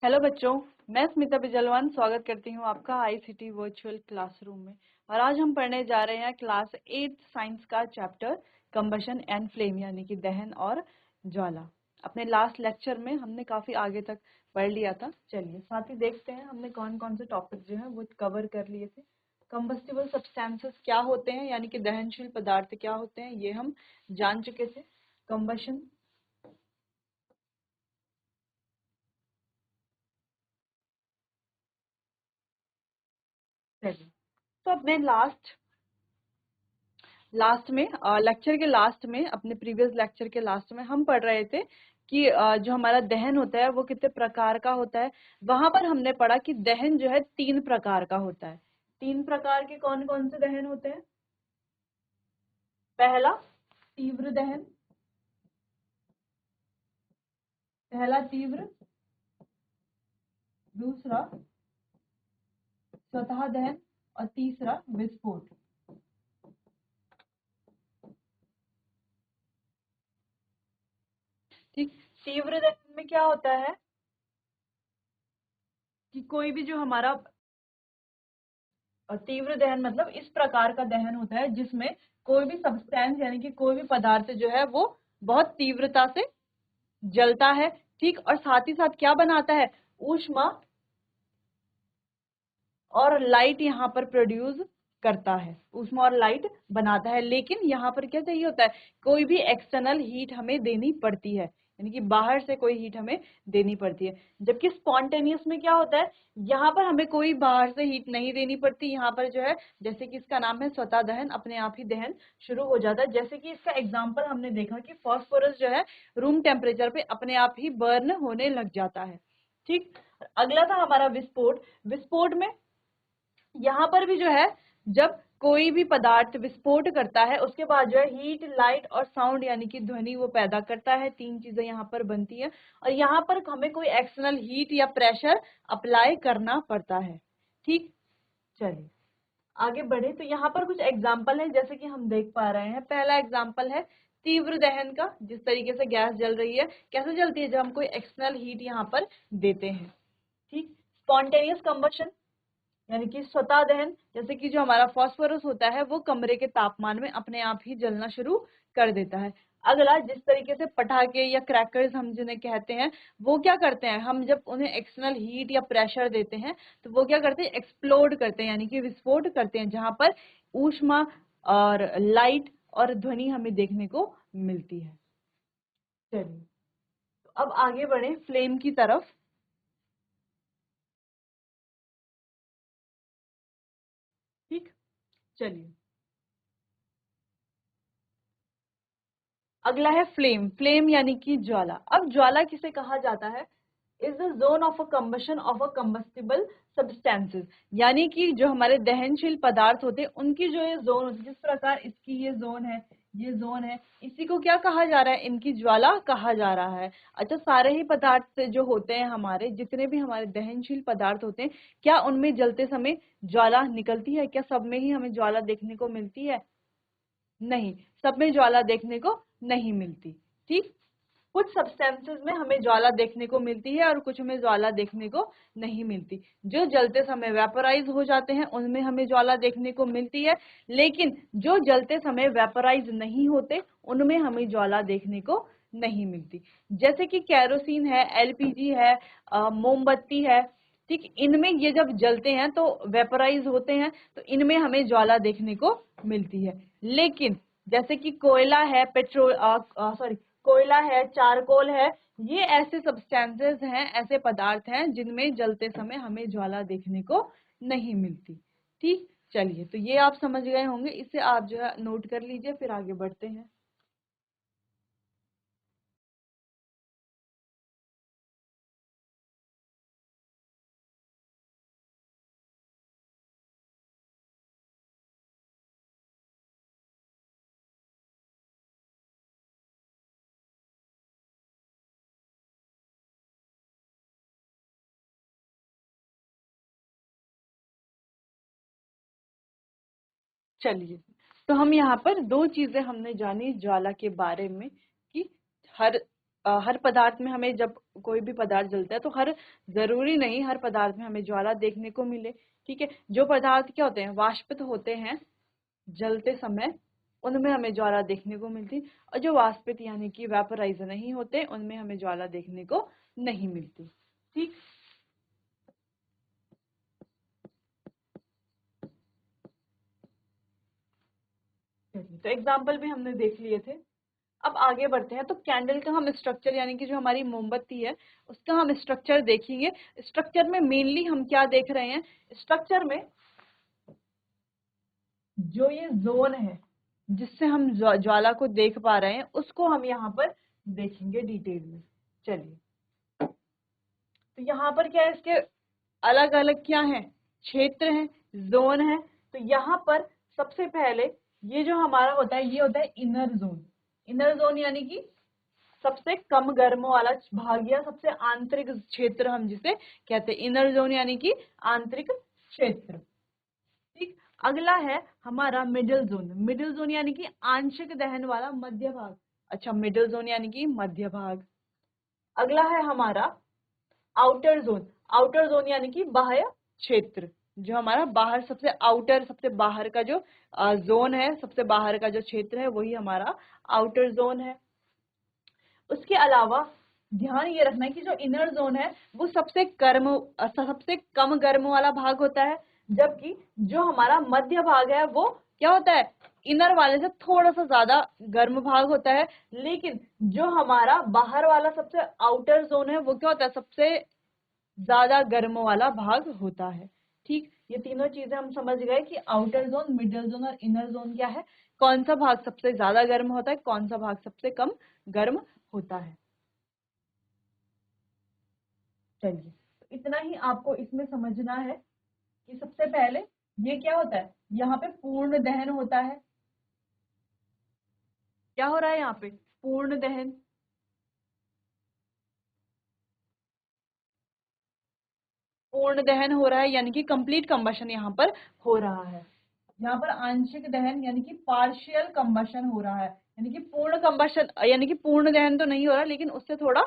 Hello बच्चों, मैं स्मिता बिजलवान स्वागत करती हूँ आपका आईसीटी वर्चुअल क्लासरूम में। और आज हम पढ़ने जा रहे हैं क्लास 8 साइंस का चैप्टर कंबशन एंड फ्लेम यानी कि दहन और ज्वाला। अपने लास्ट लेक्चर में हमने काफी आगे तक पढ़ लिया था। चलिए साथ ही देखते हैं हमने कौन कौन से टॉपिक जो है वो कवर कर लिए थे। कंबस्टिबल सब्सटेंसेस क्या होते हैं यानी कि दहनशील पदार्थ क्या होते हैं ये हम जान चुके थे। कंबशन तो अपने लास्ट में लेक्चर के लास्ट में अपने प्रीवियस लेक्चर के लास्ट में हम पढ़ रहे थे कि जो हमारा दहन होता है वो कितने प्रकार का होता है। वहां पर हमने पढ़ा कि दहन जो है 3 प्रकार का होता है। 3 प्रकार के कौन कौन से दहन होते हैं? पहला तीव्र दहन, पहला तीव्र, दूसरा स्वतः दहन और तीसरा विस्फोट। ठीक, तीव्र दहन में क्या होता है कि कोई भी जो हमारा तीव्र दहन मतलब इस प्रकार का दहन होता है जिसमें कोई भी सब्सटेंस यानी कि कोई भी पदार्थ जो है वो बहुत तीव्रता से जलता है। ठीक, और साथ ही साथ क्या बनाता है? ऊष्मा और लाइट यहाँ पर प्रोड्यूस करता है, ऊष्मा और लाइट बनाता है। लेकिन यहाँ पर क्या चाहिए होता है? कोई भी एक्सटर्नल हीट हमें देनी पड़ती है, यानी कि बाहर से कोई हीट हमें देनी पड़ती है। जबकि स्पॉन्टेनियस में क्या होता है? यहाँ पर हमें कोई बाहर से हीट नहीं देनी पड़ती। यहाँ पर जो है जैसे कि इसका नाम है स्वतः दहन, अपने आप ही दहन शुरू हो जाता है। जैसे कि इसका एग्जाम्पल हमने देखा कि फॉस्फोरस जो है रूम टेम्परेचर पे अपने आप ही बर्न होने लग जाता है। ठीक, अगला था हमारा विस्फोट। विस्फोट में यहाँ पर भी जो है जब कोई भी पदार्थ विस्फोट करता है उसके बाद जो है हीट, लाइट और साउंड यानी कि ध्वनि वो पैदा करता है। 3 चीजें यहाँ पर बनती है और यहाँ पर हमें कोई एक्सटर्नल हीट या प्रेशर अप्लाई करना पड़ता है। ठीक, चलिए आगे बढ़े तो यहाँ पर कुछ एग्जाम्पल है जैसे कि हम देख पा रहे हैं। पहला एग्जाम्पल है तीव्र दहन का। जिस तरीके से गैस जल रही है, कैसे जलती है? जब हम कोई एक्सटर्नल हीट यहाँ पर देते हैं। ठीक, स्पॉन्टेनियस कंबशन यानी कि स्वतः दहन, जैसे कि जो हमारा फास्फोरस होता है वो कमरे के तापमान में अपने आप ही जलना शुरू कर देता है। अगला, जिस तरीके से पटाखे या क्रैकर्स हम जिन्हें कहते हैं, वो क्या करते हैं? हम जब उन्हें एक्सटर्नल हीट या प्रेशर देते हैं तो वो क्या करते हैं? एक्सप्लोड करते हैं यानी कि विस्फोट करते हैं, जहां पर ऊष्मा और लाइट और ध्वनि हमें देखने को मिलती है। चलिए तो अब आगे बढ़े फ्लेम की तरफ। ठीक, चलिए अगला है फ्लेम। फ्लेम यानी कि ज्वाला। अब ज्वाला किसे कहा जाता है? Is the zone of a combustion of a combustible substances, यानी कि जो हमारे दहनशील पदार्थ होते हैं उनकी जो ये जोन होती है, जिस प्रकार इसकी ये जोन है, ये जोन है, इसी को क्या कहा जा रहा है? इनकी ज्वाला कहा जा रहा है। अच्छा, सारे ही पदार्थ से जो होते हैं, हमारे जितने भी हमारे दहनशील पदार्थ होते हैं, क्या उनमें जलते समय ज्वाला निकलती है? क्या सब में ही हमें ज्वाला देखने को मिलती है? नहीं, सब में ज्वाला देखने को नहीं मिलती। ठीक, कुछ सब्सटेंसेस में हमें ज्वाला देखने को मिलती है और कुछ में ज्वाला देखने को नहीं मिलती। जो जलते समय वेपोराइज हो जाते हैं उनमें हमें ज्वाला देखने को मिलती है, लेकिन जो जलते समय वेपोराइज नहीं होते उनमें हमें ज्वाला देखने को नहीं मिलती। जैसे कि कैरोसिन है, एलपीजी है, मोमबत्ती है। ठीक, इनमें ये जब जलते हैं तो वेपोराइज होते हैं तो इनमें हमें ज्वाला देखने को मिलती है। लेकिन जैसे कि कोयला है, कोयला है, चारकोल है, ये ऐसे सब्सटेंसेस हैं, ऐसे पदार्थ हैं जिनमें जलते समय हमें ज्वाला देखने को नहीं मिलती। ठीक, चलिए तो ये आप समझ गए होंगे, इसे आप जो है नोट कर लीजिए, फिर आगे बढ़ते हैं। चलिए, तो हम यहाँ पर दो चीजें हमने जानी ज्वाला के बारे में कि हर हर पदार्थ में हमें जब कोई भी पदार्थ जलता है तो जरूरी नहीं हर पदार्थ में हमें ज्वाला देखने को मिले। ठीक है, जो पदार्थ क्या होते हैं, वाष्पित होते हैं जलते समय, उनमें हमें ज्वाला देखने को मिलती, और जो वाष्पित यानी कि वेपोराइज नहीं होते उनमें हमें ज्वाला देखने को नहीं मिलती। ठीक, तो एग्जाम्पल भी हमने देख लिए थे। अब आगे बढ़ते हैं। तो कैंडल का हम स्ट्रक्चर यानी कि जो हमारी मोमबत्ती है उसका हम स्ट्रक्चर देखेंगे। स्ट्रक्चर में मेनली हम क्या देख रहे हैं, स्ट्रक्चर में जो ये जोन है जिससे हम ज्वाला को देख पा रहे हैं उसको हम यहाँ पर देखेंगे डिटेल में। चलिए, तो यहाँ पर क्या है, इसके अलग अलग क्या है, क्षेत्र है, जोन है। तो यहाँ पर सबसे पहले ये जो हमारा होता है ये होता है इनर जोन। इनर जोन यानी कि सबसे कम गर्म वाला भाग या सबसे आंतरिक क्षेत्र हम जिसे कहते हैं इनर जोन यानी कि आंतरिक क्षेत्र। ठीक, अगला है हमारा मिडिल जोन। मिडिल जोन यानी कि आंशिक दहन वाला मध्य भाग। अच्छा, मिडिल जोन यानी कि मध्य भाग। अगला है हमारा आउटर जोन। आउटर जोन यानी कि बाह्य क्षेत्र, जो हमारा बाहर सबसे आउटर, सबसे बाहर का जो जोन है, सबसे बाहर का जो क्षेत्र है वही हमारा आउटर जोन है। उसके अलावा ध्यान ये रखना है कि जो इनर जोन है वो सबसे कम गर्म वाला भाग होता है, जबकि जो हमारा मध्य भाग है वो क्या होता है, इनर वाले से थोड़ा सा ज्यादा गर्म भाग होता है। लेकिन जो हमारा बाहर वाला सबसे आउटर जोन है वो क्या होता है, सबसे ज्यादा गर्म वाला भाग होता है। ठीक, ये तीनों चीजें हम समझ गए कि आउटर जोन, मिडिल जोन और इनर जोन क्या है, कौन सा भाग सबसे ज्यादा गर्म होता है, कौन सा भाग सबसे कम गर्म होता है। चलिए, तो इतना ही आपको इसमें समझना है कि सबसे पहले ये क्या होता है, यहाँ पे पूर्ण दहन होता है। क्या हो रहा है यहाँ पे, पूर्ण दहन। पूर्ण दहन हो रहा है यानी कि कंप्लीट कंबशन यहाँ पर हो रहा है। यहाँ पर आंशिक दहन यानी कि पार्शियल कंबशन हो रहा है, यानी कि पूर्ण कंबशन यानी कि पूर्ण दहन तो नहीं हो रहा लेकिन उससे थोड़ा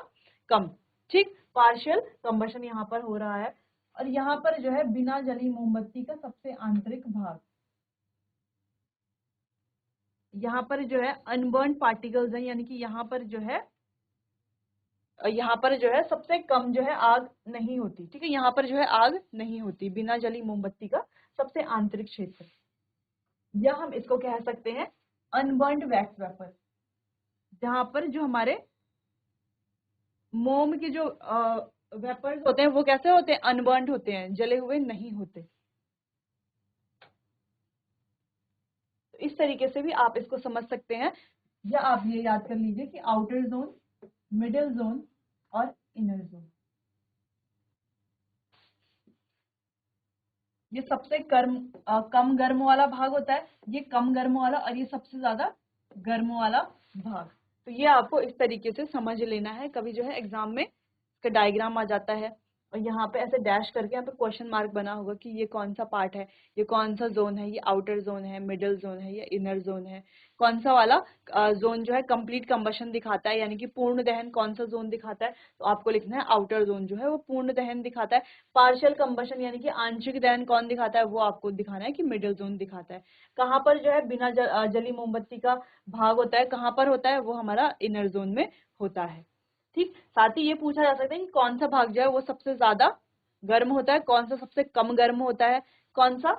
कम। ठीक, पार्शियल कंबशन यहाँ पर हो रहा है। और यहाँ पर जो है बिना जली मोमबत्ती का सबसे आंतरिक भाग, यहाँ पर जो है अनबर्न पार्टिकल्स है, यानी कि यहाँ पर जो है सबसे कम जो है आग नहीं होती। ठीक है, यहाँ पर जो है आग नहीं होती, बिना जली मोमबत्ती का सबसे आंतरिक क्षेत्र, या हम इसको कह सकते हैं अनबर्न्ड वैक्स वेपर, जहां पर जो हमारे मोम के जो वेपर्स होते हैं वो कैसे होते हैं, अनबर्न्ड होते हैं, जले हुए नहीं होते। तो इस तरीके से भी आप इसको समझ सकते हैं, या आप ये याद कर लीजिए कि आउटर जोन, मिडिल जोन और इनर जोन, ये सबसे कम गर्म वाला भाग होता है, ये कम गर्म वाला, और ये सबसे ज्यादा गर्म वाला भाग। तो ये आपको इस तरीके से समझ लेना है। कभी जो है एग्जाम में इसका डायग्राम आ जाता है और यहाँ पे ऐसे डैश करके यहाँ पे क्वेश्चन मार्क बना होगा कि ये कौन सा पार्ट है, ये कौन सा जोन है, ये आउटर जोन है, मिडिल जोन है या इनर जोन है, कौन सा वाला जोन जो है कंप्लीट कंबशन दिखाता है यानी कि पूर्ण दहन कौन सा जोन दिखाता है, तो आपको लिखना है आउटर जोन जो है वो पूर्ण दहन दिखाता है। पार्शियल कंबशन यानी कि आंशिक दहन कौन दिखाता है, वो आपको दिखाना है कि मिडिल जोन दिखाता है। कहाँ पर जो है बिना जली मोमबत्ती का भाग होता है, कहाँ पर होता है, वो हमारा इनर जोन में होता है। ठीक, साथ ही ये पूछा जा सकता है कि कौन सा भाग जो है वो सबसे ज्यादा गर्म होता है, कौन सा सबसे कम गर्म होता है, कौन सा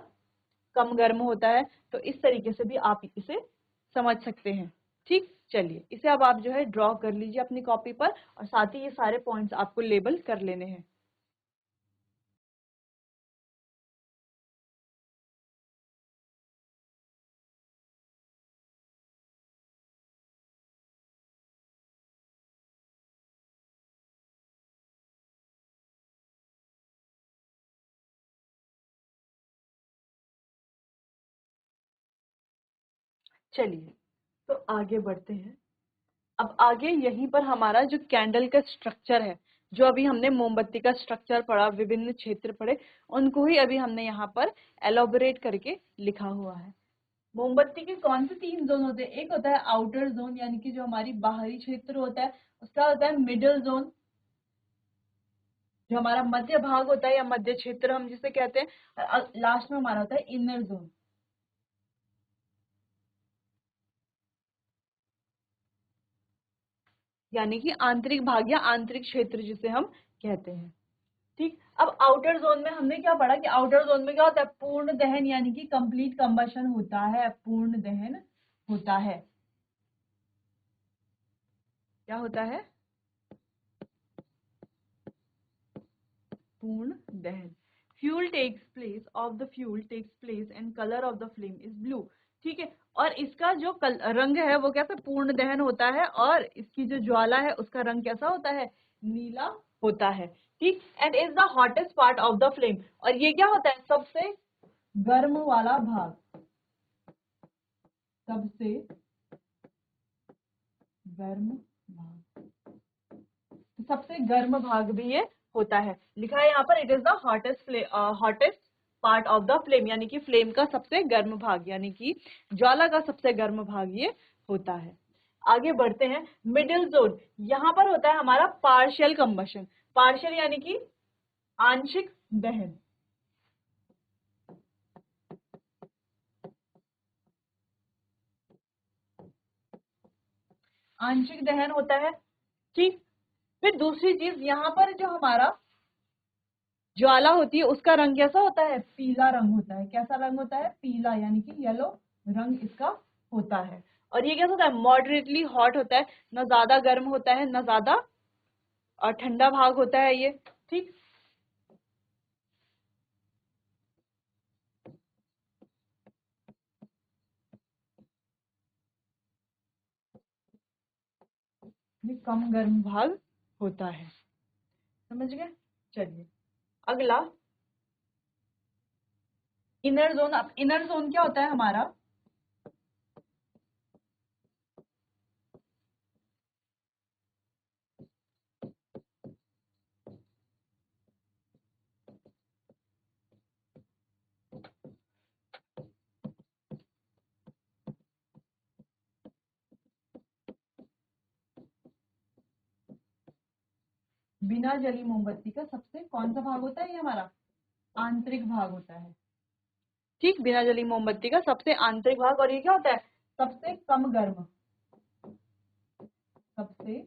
कम गर्म होता है। तो इस तरीके से भी आप इसे समझ सकते हैं। ठीक, चलिए इसे अब आप जो है ड्रॉ कर लीजिए अपनी कॉपी पर, और साथ ही ये सारे पॉइंट्स आपको लेबल कर लेने हैं। चलिए, तो आगे बढ़ते हैं। अब आगे यहीं पर हमारा जो कैंडल का स्ट्रक्चर है, जो अभी हमने मोमबत्ती का स्ट्रक्चर पढ़ा, विभिन्न क्षेत्र पढ़े, उनको ही अभी हमने यहाँ पर एलोबरेट करके लिखा हुआ है। मोमबत्ती के कौन से 3 जोन होते हैं? एक होता है आउटर जोन, यानी कि जो हमारी बाहरी क्षेत्र होता है, उसका होता है मिडल जोन, जो हमारा मध्य भाग होता है या मध्य क्षेत्र हम जिसे कहते हैं। लास्ट में हमारा होता है इनर जोन, यानी कि आंतरिक भाग या आंतरिक क्षेत्र जिसे हम कहते हैं। ठीक, अब आउटर जोन में हमने क्या पढ़ा कि आउटर जोन में क्या होता है? पूर्ण दहन, यानी कि कंप्लीट कंबशन होता है, पूर्ण दहन होता है। क्या होता है? पूर्ण दहन। Fuel takes place of the fuel takes place and colour of the flame is blue. ठीक है, और इसका जो रंग है वो कैसा? पूर्ण दहन होता है, और इसकी जो ज्वाला है उसका रंग कैसा होता है? नीला होता है। ठीक, and is the hottest part of the flame, और ये क्या होता है? सबसे गर्म वाला भाग, सबसे गर्म भाग, सबसे गर्म भाग भी ये होता है। लिखा है यहाँ पर it is the hottest part of the flame, यानी कि फ्लेम का सबसे गर्म भाग, यानी कि ज्वाला का सबसे गर्म भाग ये होता है। आगे बढ़ते हैं। मिडिल जोन, यहाँ पर होता है हमारा पार्शियल कंबशन। पार्शियल यानी कि आंशिक दहन। आंशिक दहन होता है। ठीक, फिर दूसरी चीज, यहाँ पर जो हमारा ज्वाला होती है उसका रंग कैसा होता है? पीला रंग होता है। कैसा रंग होता है? पीला, यानी कि येलो रंग इसका होता है। और ये कैसा होता है? मॉडरेटली हॉट होता है, ना ज्यादा गर्म होता है ना ज्यादा ठंडा भाग होता है ये। ठीक, ये कम गर्म भाग होता है। समझ गए? चलिए अगला, इनर जोन। अब इनर जोन क्या होता है हमारा? बिना जली मोमबत्ती का सबसे कौन सा भाग होता है? ये हमारा आंतरिक भाग होता है। ठीक, बिना जली मोमबत्ती का सबसे आंतरिक भाग, और ये क्या होता है? सबसे कम गर्म, सबसे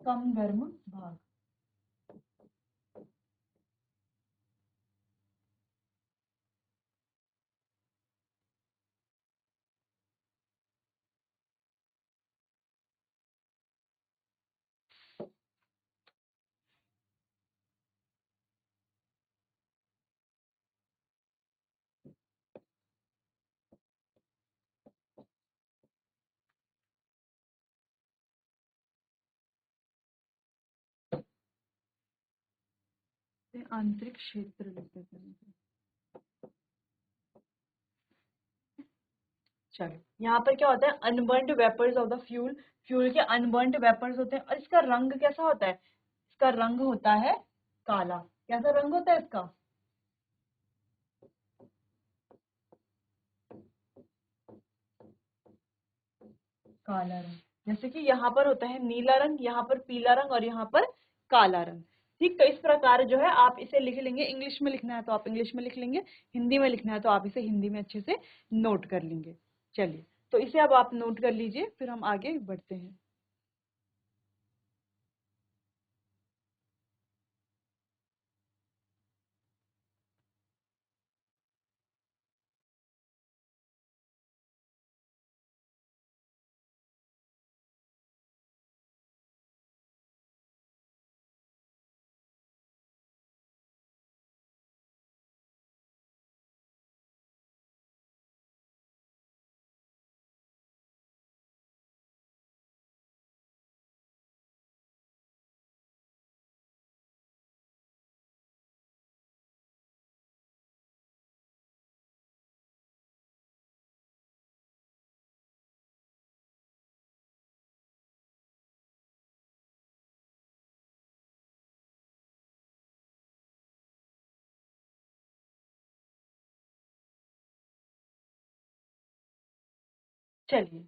कम गर्म भाग। आंतरिक क्षेत्र लिख देते हैं। चलो, यहाँ पर क्या होता है? Unburned vapours of the fuel. Fuel के अनबर्न्ड वेपर्स होते हैं, और इसका रंग कैसा होता है? इसका रंग होता है काला। कैसा रंग होता है इसका? काला रंग। जैसे कि यहाँ पर होता है नीला रंग, यहाँ पर पीला रंग, और यहाँ पर काला रंग। ठीक, तो इस प्रकार जो है आप इसे लिख लेंगे। इंग्लिश में लिखना है तो आप इंग्लिश में लिख लेंगे, हिंदी में लिखना है तो आप इसे हिंदी में अच्छे से नोट कर लेंगे। चलिए, तो इसे अब आप नोट कर लीजिए, फिर हम आगे बढ़ते हैं। चलिए,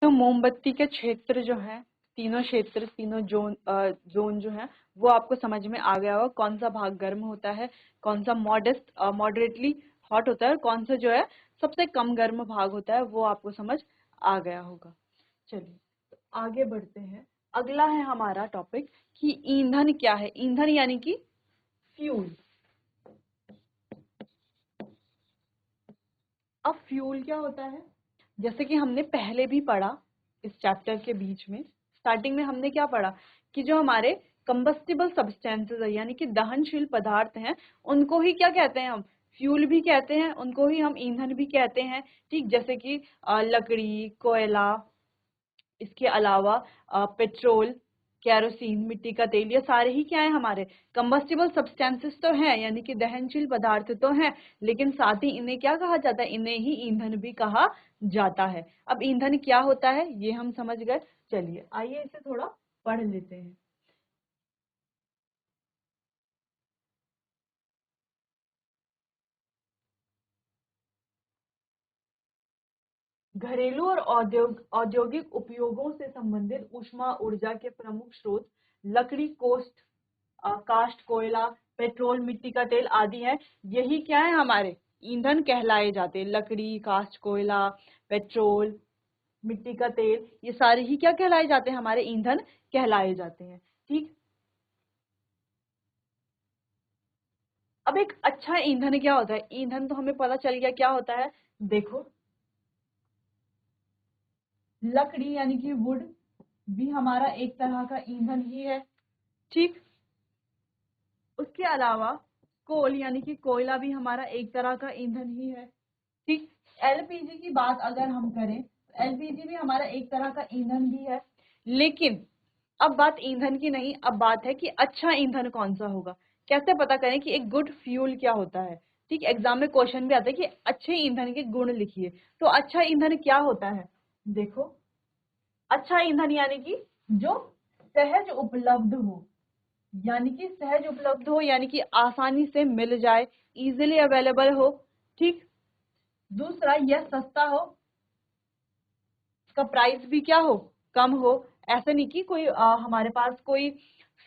तो मोमबत्ती के क्षेत्र जो है, तीनों क्षेत्र, तीनों जोन जो है वो आपको समझ में आ गया होगा। कौन सा भाग गर्म होता है, कौन सा मॉडरेटली हॉट होता है, कौन सा जो है सबसे कम गर्म भाग होता है, वो आपको समझ आ गया होगा। चलिए, तो आगे बढ़ते हैं। अगला है हमारा टॉपिक कि ईंधन क्या है। ईंधन यानी कि फ्यूल। अब फ्यूल क्या होता है, जैसे कि हमने पहले भी पढ़ा इस चैप्टर के बीच में, स्टार्टिंग में हमने क्या पढ़ा कि जो हमारे कंबस्टिबल सब्सटेंसेस है यानी कि दहनशील पदार्थ हैं, उनको ही क्या कहते हैं हम, फ्यूल भी कहते हैं, उनको ही हम ईंधन भी कहते हैं। ठीक, जैसे कि लकड़ी, कोयला, इसके अलावा पेट्रोल, केरोसिन, मिट्टी का तेल, ये सारे ही क्या है हमारे कंबस्टिबल सब्सटेंसेस तो हैं, यानी कि दहनशील पदार्थ तो हैं, लेकिन साथ ही इन्हें क्या कहा जाता है, इन्हें ही ईंधन भी कहा जाता है। अब ईंधन क्या होता है ये हम समझ गए। चलिए आइए इसे थोड़ा पढ़ लेते हैं। घरेलू और औद्योगिक उपयोगों से संबंधित ऊष्मा ऊर्जा के प्रमुख स्रोत लकड़ी, काष्ठ, कोयला, पेट्रोल, मिट्टी का तेल आदि है। यही क्या है हमारे ईंधन कहलाए जाते हैं। लकड़ी, काष्ठ, कोयला, पेट्रोल, मिट्टी का तेल, ये सारे ही क्या कहलाए जाते हैं, हमारे ईंधन कहलाए जाते हैं। ठीक, अब एक अच्छा ईंधन क्या होता है, ईंधन तो हमें पता चल गया क्या होता है। देखो, लकड़ी यानी कि वुड भी हमारा एक तरह का ईंधन ही है। ठीक, उसके अलावा कोल यानी कि कोयला भी हमारा एक तरह का ईंधन ही है। ठीक, एलपीजी की बात अगर हम करें तो एलपीजी भी हमारा एक तरह का ईंधन भी है। लेकिन अब बात ईंधन की नहीं, अब बात है कि अच्छा ईंधन कौन सा होगा। कैसे पता करें कि एक गुड फ्यूल क्या होता है। ठीक, एग्जाम में क्वेश्चन भी आता है कि अच्छे ईंधन के गुण लिखिए, तो अच्छा ईंधन क्या होता है। देखो, अच्छा ईंधन यानी कि जो सहज उपलब्ध हो, यानी कि सहज उपलब्ध हो यानी कि आसानी से मिल जाए, इजीली अवेलेबल हो। ठीक, दूसरा यह सस्ता हो, इसका प्राइस भी क्या हो, कम हो। ऐसे नहीं कि कोई हमारे पास कोई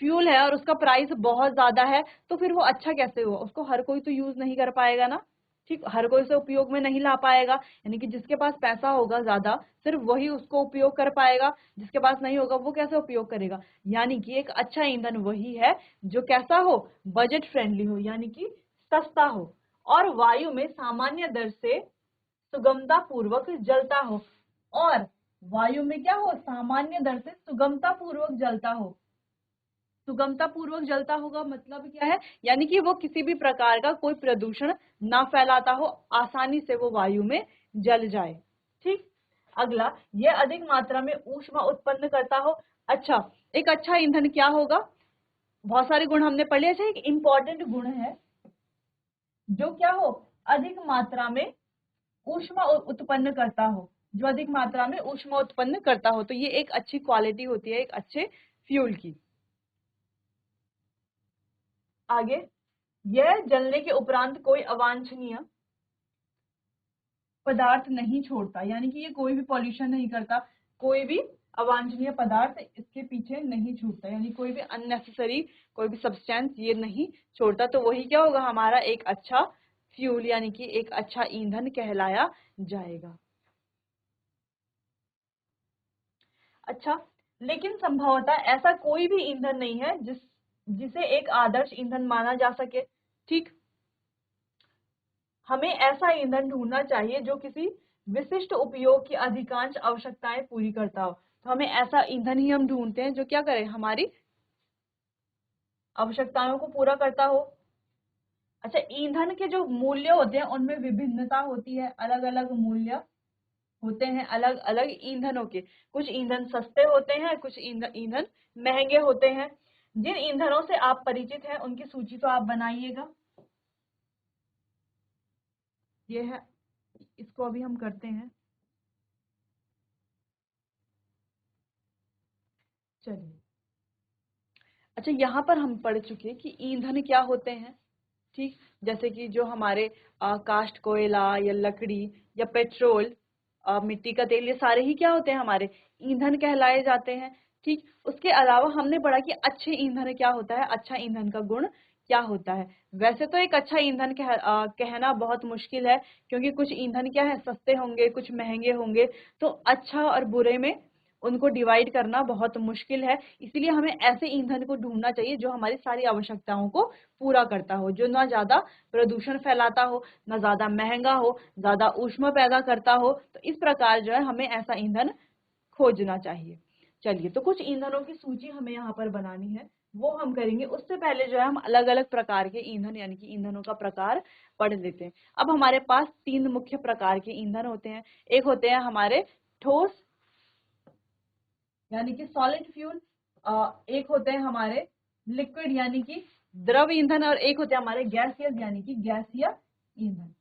फ्यूल है और उसका प्राइस बहुत ज्यादा है, तो फिर वो अच्छा कैसे हुआ, उसको हर कोई तो यूज नहीं कर पाएगा ना। ठीक, हर कोई से उपयोग में नहीं ला पाएगा, यानी कि जिसके पास पैसा होगा ज्यादा सिर्फ वही उसको उपयोग कर पाएगा, जिसके पास नहीं होगा वो कैसे उपयोग करेगा। यानी कि एक अच्छा ईंधन वही है जो कैसा हो, बजट फ्रेंडली हो, यानी कि सस्ता हो और वायु में सामान्य दर से सुगमता पूर्वक जलता हो। और वायु में क्या हो, सामान्य दर से सुगमता पूर्वक जलता हो। सुगमता पूर्वक जलता होगा मतलब क्या है, यानी कि वो किसी भी प्रकार का कोई प्रदूषण ना फैलाता हो, आसानी से वो वायु में जल जाए। ठीक, अगला, यह अधिक मात्रा में ऊष्मा उत्पन्न करता हो। अच्छा, एक अच्छा ईंधन क्या होगा, बहुत सारे गुण हमने पढ़ लिए। अच्छा, एक इंपॉर्टेंट गुण है जो क्या हो, अधिक मात्रा में ऊष्मा उत्पन्न करता हो, जो अधिक मात्रा में ऊष्मा उत्पन्न करता हो, तो ये एक अच्छी क्वालिटी होती है एक अच्छे फ्यूल की। आगे, यह जलने के उपरांत कोई अवांछनीय पदार्थ नहीं छोड़ता, यानी कि ये कोई भी पॉल्यूशन नहीं करता, कोई भी अवांछनीय पदार्थ इसके पीछे नहीं छूटता, यानी कोई भी अननेसेसरी कोई भी सब्सटेंस ये नहीं छोड़ता, तो वही क्या होगा, हमारा एक अच्छा फ्यूल यानी कि एक अच्छा ईंधन कहलाया जाएगा। अच्छा, लेकिन संभवतः ऐसा कोई भी ईंधन नहीं है जिसे एक आदर्श ईंधन माना जा सके। ठीक, हमें ऐसा ईंधन ढूंढना चाहिए जो किसी विशिष्ट उपयोग की अधिकांश आवश्यकताएं पूरी करता हो। तो हमें ऐसा ईंधन ही हम ढूंढते हैं जो क्या करे, हमारी आवश्यकताओं को पूरा करता हो। अच्छा, ईंधन के जो मूल्य होते हैं उनमें विभिन्नता होती है, अलग अलग मूल्य होते हैं अलग अलग ईंधनों के। कुछ ईंधन सस्ते होते हैं, कुछ ईंधन महंगे होते हैं। जिन ईंधनों से आप परिचित हैं उनकी सूची तो आप बनाइएगा। ये है, इसको अभी हम करते हैं। चलिए, अच्छा, यहाँ पर हम पढ़ चुके कि ईंधन क्या होते हैं। ठीक, जैसे कि जो हमारे काष्ठ, कोयला या लकड़ी या पेट्रोल, मिट्टी का तेल, ये सारे ही क्या होते हैं, हमारे ईंधन कहलाए जाते हैं। ठीक, उसके अलावा हमने पढ़ा कि अच्छे ईंधन क्या होता है, अच्छा ईंधन का गुण क्या होता है। वैसे तो एक अच्छा ईंधन कहना बहुत मुश्किल है, क्योंकि कुछ ईंधन क्या है, सस्ते होंगे, कुछ महंगे होंगे, तो अच्छा और बुरे में उनको डिवाइड करना बहुत मुश्किल है। इसीलिए हमें ऐसे ईंधन को ढूंढना चाहिए जो हमारी सारी आवश्यकताओं को पूरा करता हो, जो ना ज्यादा प्रदूषण फैलाता हो, ना ज्यादा महंगा हो, ज्यादा ऊष्मा पैदा करता हो। तो इस प्रकार जो है हमें ऐसा ईंधन खोजना चाहिए। चलिए, तो कुछ ईंधनों की सूची हमें यहाँ पर बनानी है, वो हम करेंगे। उससे पहले जो है हम अलग अलग प्रकार के ईंधन यानी कि ईंधनों का प्रकार पढ़ लेते हैं। अब हमारे पास 3 मुख्य प्रकार के ईंधन होते हैं। एक होते हैं हमारे ठोस यानी कि सॉलिड फ्यूल, एक होते हैं हमारे लिक्विड यानी कि द्रव ईंधन, और एक होते हैं हमारे गैसियस यानी कि गैसीय ईंधन।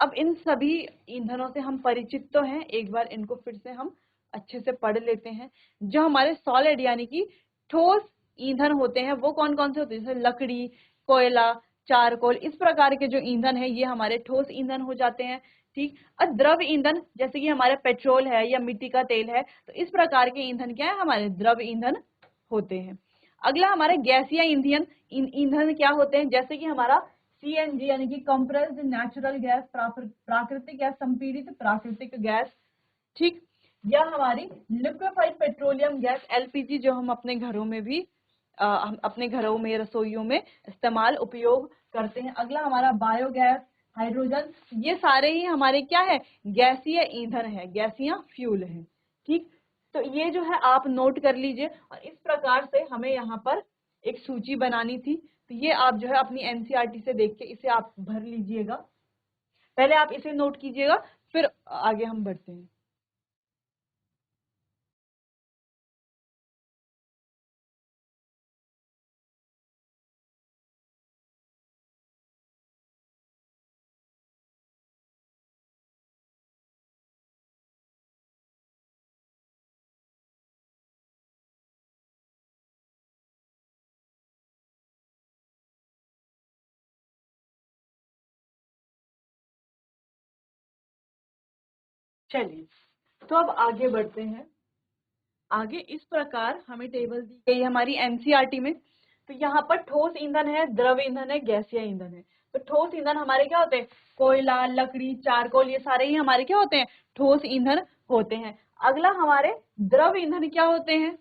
अब इन सभी ईंधनों से हम परिचित तो हैं, एक बार इनको फिर से हम अच्छे से पढ़ लेते हैं। जो हमारे सॉलिड यानी कि ठोस ईंधन होते हैं वो कौन कौन से होते हैं, जैसे लकड़ी, कोयला, चारकोल, इस प्रकार के जो ईंधन है ये हमारे ठोस ईंधन हो जाते हैं। ठीक, और द्रव ईंधन जैसे कि हमारे पेट्रोल है या मिट्टी का तेल है, तो इस प्रकार के ईंधन क्या है, हमारे द्रव ईंधन होते हैं। अगला हमारे गैसीय ईंधन, ईंधन क्या होते हैं, जैसे कि हमारा सीएनजी यानी कि कंप्रेस्ड नेचुरल गैस, प्राकृतिक गैस, संपीड़ित प्राकृतिक गैस। ठीक, या हमारी लिक्विफाइड पेट्रोलियम गैस एलपीजी, जो हम अपने घरों में भी हम अपने घरों में, रसोइयों में इस्तेमाल उपयोग करते हैं। अगला हमारा बायोगैस, हाइड्रोजन, ये सारे ही हमारे क्या है, गैसीय ईंधन है, गैसीय फ्यूल है। ठीक, तो ये जो है आप नोट कर लीजिए, और इस प्रकार से हमें यहाँ पर एक सूची बनानी थी। तो ये आप जो है अपनी एनसीईआरटी से देख के इसे आप भर लीजिएगा। पहले आप इसे नोट कीजिएगा, फिर आगे हम बढ़ते हैं। चलिए, तो अब आगे बढ़ते हैं। आगे इस प्रकार हमें टेबल दी गई है हमारी एनसीईआरटी में। तो यहाँ पर ठोस ईंधन है, द्रव ईंधन है, गैसीय ईंधन है। तो ठोस ईंधन हमारे क्या होते हैं, कोयला, लकड़ी, चारकोल, ये सारे ही हमारे क्या होते हैं, ठोस ईंधन होते हैं। अगला हमारे द्रव ईंधन क्या होते हैं,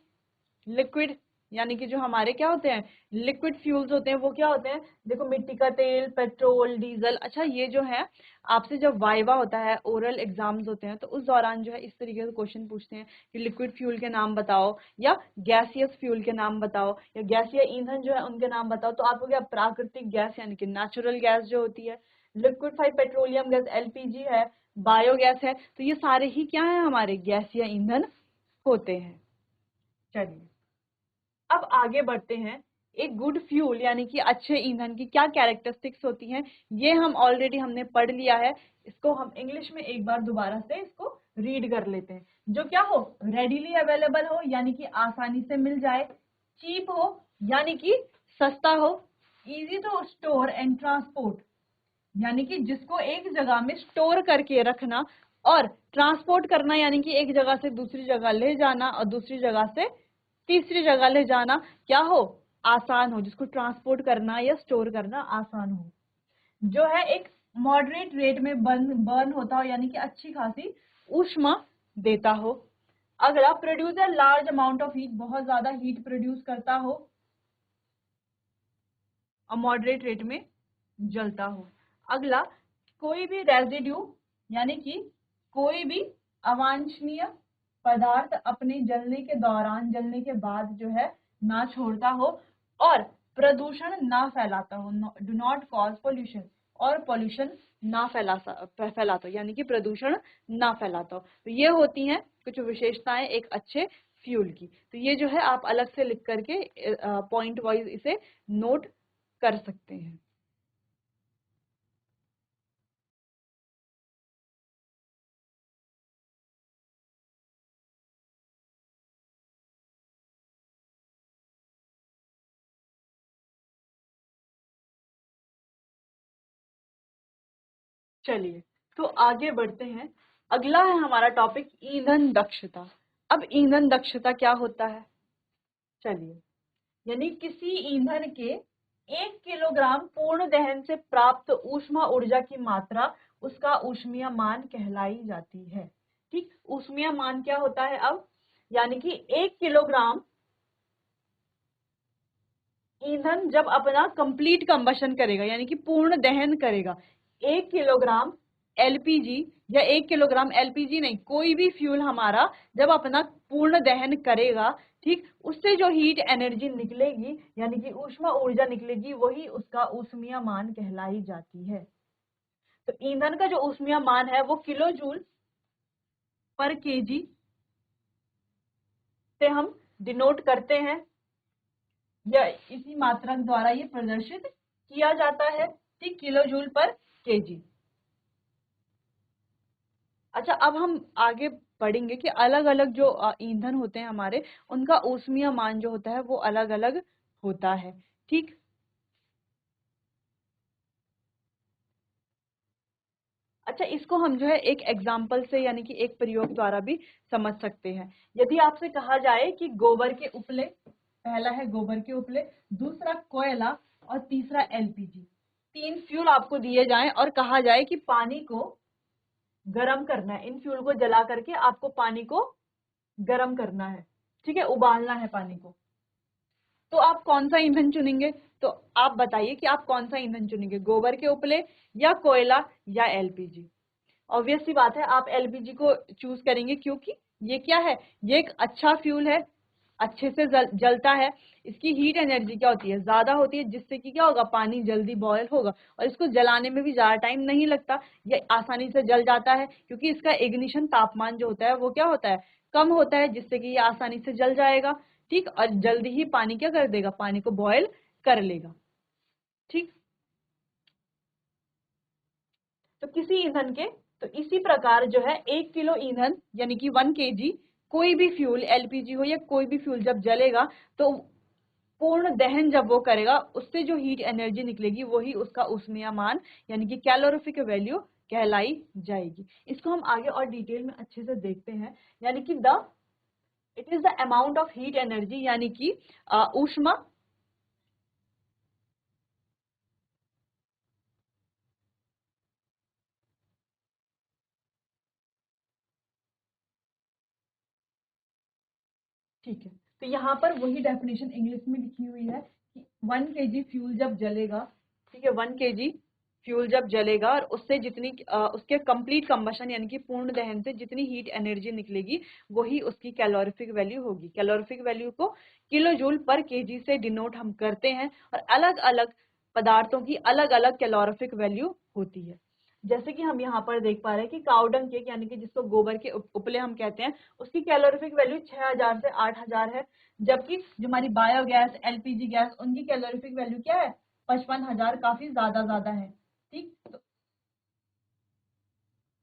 लिक्विड यानी कि जो हमारे क्या होते हैं, लिक्विड फ्यूल्स होते हैं, वो क्या होते हैं, देखो मिट्टी का तेल, पेट्रोल, डीजल। अच्छा, ये जो है आपसे जब वाइवा होता है, ओरल एग्जाम्स होते हैं, तो उस दौरान जो है इस तरीके से क्वेश्चन पूछते हैं कि लिक्विड फ्यूल के नाम बताओ, या गैसियस फ्यूल के नाम बताओ, या गैसीय ईंधन जो है उनके नाम बताओ। तो आपको क्या, प्राकृतिक गैस यानी कि नेचुरल गैस जो होती है, लिक्विफाइड पेट्रोलियम गैस एलपीजी है, बायोगैस है, तो ये सारे ही क्या है, हमारे गैसीय ईंधन होते हैं। चलिए, अब आगे बढ़ते हैं। एक गुड फ्यूल यानी कि अच्छे ईंधन की क्या कैरेक्टरिस्टिक्स होती हैं, ये हम ऑलरेडी हमने पढ़ लिया है। इसको हम इंग्लिश में एक बार दोबारा से इसको रीड कर लेते हैं। जो क्या हो, रेडीली अवेलेबल हो यानी कि आसानी से मिल जाए, चीप हो यानी कि सस्ता हो, easy to store and transport यानी कि जिसको एक जगह में स्टोर करके रखना और ट्रांसपोर्ट करना यानी कि एक जगह से दूसरी जगह ले जाना और दूसरी जगह से तीसरी जगह ले जाना क्या हो, आसान हो, जिसको ट्रांसपोर्ट करना या स्टोर करना आसान हो। जो है एक मॉडरेट रेट में बर्न होता हो यानी कि अच्छी खासी ऊष्मा देता हो। अगला, producer large amount of heat, बहुत ज्यादा हीट प्रोड्यूस करता हो और मॉडरेट रेट में जलता हो। अगला, कोई भी रेजिड्यू यानी कि कोई भी अवांछनीय पदार्थ अपने जलने के दौरान, जलने के बाद जो है ना छोड़ता हो, और प्रदूषण ना फैलाता हो, डू नॉट कॉज पोल्यूशन, और पोल्यूशन ना फैलाता हो यानी कि प्रदूषण ना फैलाता हो। तो ये होती हैं कुछ विशेषताएं एक अच्छे फ्यूल की। तो ये जो है आप अलग से लिख करके पॉइंट वाइज इसे नोट कर सकते हैं। चलिए, तो आगे बढ़ते हैं। अगला है हमारा टॉपिक ईंधन दक्षता। अब ईंधन दक्षता क्या होता है, चलिए, यानी किसी ईंधन के 1 किलोग्राम पूर्ण दहन से प्राप्त ऊष्मा ऊर्जा की मात्रा उसका ऊष्मीय मान कहलाई जाती है। ठीक, ऊष्मीय मान क्या होता है अब, यानी कि 1 किलोग्राम ईंधन जब अपना कंप्लीट कंबशन करेगा, यानी कि पूर्ण दहन करेगा, 1 किलोग्राम एलपीजी या 1 किलोग्राम एलपीजी नहीं, कोई भी फ्यूल हमारा जब अपना पूर्ण दहन करेगा, ठीक, उससे जो हीट एनर्जी निकलेगी यानी कि ऊष्मा ऊर्जा निकलेगी, वही उसका ऊष्मीय मान कहलाई जाती है। तो ईंधन का जो ऊष्मीय मान है वो किलो जूल पर केजी से हम डिनोट करते हैं, या इसी मात्रक द्वारा ये प्रदर्शित किया जाता है, ठीक, किलो जूल पर केजी। अच्छा, अब हम आगे पढ़ेंगे कि अलग अलग जो ईंधन होते हैं हमारे, उनका ऊष्मीय मान जो होता है वो अलग अलग होता है। ठीक, अच्छा, इसको हम जो है एक एग्जाम्पल से यानी कि एक प्रयोग द्वारा भी समझ सकते हैं। यदि आपसे कहा जाए कि गोबर के उपले, पहला है गोबर के उपले, दूसरा कोयला और तीसरा एलपीजी, 3 फ्यूल आपको दिए जाएं और कहा जाए कि पानी को गरम करना है, इन फ्यूल को जला करके आपको पानी को गरम करना है, ठीक है, उबालना है पानी को, तो आप कौन सा ईंधन चुनेंगे? तो आप बताइए कि आप कौन सा ईंधन चुनेंगे, गोबर के उपले या कोयला या एलपीजी? ऑब्वियस सी बात है, आप एलपीजी को चूज करेंगे, क्योंकि ये क्या है, ये एक अच्छा फ्यूल है, अच्छे से जलता है, इसकी हीट एनर्जी क्या होती है, ज्यादा होती है, जिससे कि क्या होगा, पानी जल्दी बॉयल होगा और इसको जलाने में भी ज्यादा टाइम नहीं लगता, ये आसानी से जल जाता है, क्योंकि इसका इग्निशन तापमान जो होता है वो क्या होता है, कम होता है, जिससे कि ये आसानी से जल जाएगा। ठीक, और जल्दी ही पानी क्या कर देगा, पानी को बॉयल कर लेगा। ठीक, तो किसी ईंधन के, तो इसी प्रकार जो है 1 किलो ईंधन यानी कि 1 केजी कोई भी फ्यूल, एलपीजी हो या कोई भी फ्यूल जब जलेगा, तो पूर्ण दहन जब वो करेगा, उससे जो हीट एनर्जी निकलेगी वही उसका ऊष्मीय मान यानी कि कैलोरीफिक वैल्यू कहलाई जाएगी। इसको हम आगे और डिटेल में अच्छे से देखते हैं, यानी कि it is the amount of heat energy, यानी कि ऊष्मा, ठीक है, तो यहाँ पर वही डेफिनेशन इंग्लिश में लिखी हुई है कि 1 केजी फ्यूल जब जलेगा, ठीक है, 1 केजी फ्यूल जब जलेगा और उससे जितनी उसके कंप्लीट कंबशन यानी कि पूर्ण दहन से जितनी हीट एनर्जी निकलेगी वही उसकी कैलोरीफिक वैल्यू होगी। कैलोरीफिक वैल्यू को किलो जूल पर केजी से डिनोट हम करते हैं, और अलग अलग पदार्थों की अलग अलग कैलोरीफिक वैल्यू होती है। जैसे कि हम यहाँ पर देख पा रहे हैं कि काउडंग केक यानी कि जिसको गोबर के उपले हम कहते हैं, उसकी कैलोरीफिक वैल्यू 6000 से 8000 है, जबकि जो हमारी बायोगैस, एलपीजी गैस, उनकी कैलोरीफिक वैल्यू क्या है, 55,000, काफी ज्यादा है। ठीक, तो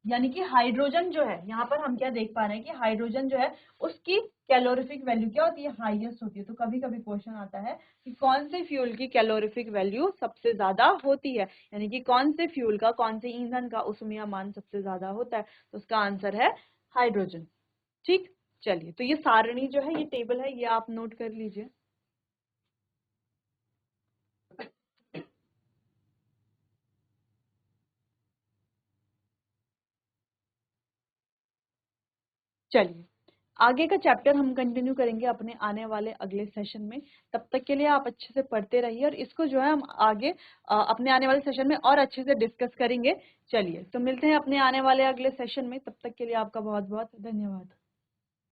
यानी कि हाइड्रोजन जो है, यहाँ पर हम क्या देख पा रहे हैं कि हाइड्रोजन जो है उसकी कैलोरीफिक वैल्यू क्या होती है, हाईएस्ट होती है। तो कभी कभी क्वेश्चन आता है कि कौन से फ्यूल की कैलोरीफिक वैल्यू सबसे ज्यादा होती है, यानी कि कौन से फ्यूल का, कौन से ईंधन का ऊष्मीय मान सबसे ज्यादा होता है, तो उसका आंसर है हाइड्रोजन। ठीक, चलिए, तो ये सारणी जो है, ये टेबल है, ये आप नोट कर लीजिए। चलिए, आगे का चैप्टर हम कंटिन्यू करेंगे अपने आने वाले अगले सेशन में। तब तक के लिए आप अच्छे से पढ़ते रहिए, और इसको जो है हम आगे अपने आने वाले सेशन में और अच्छे से डिस्कस करेंगे। चलिए, तो मिलते हैं अपने आने वाले अगले सेशन में, तब तक के लिए आपका बहुत बहुत धन्यवाद।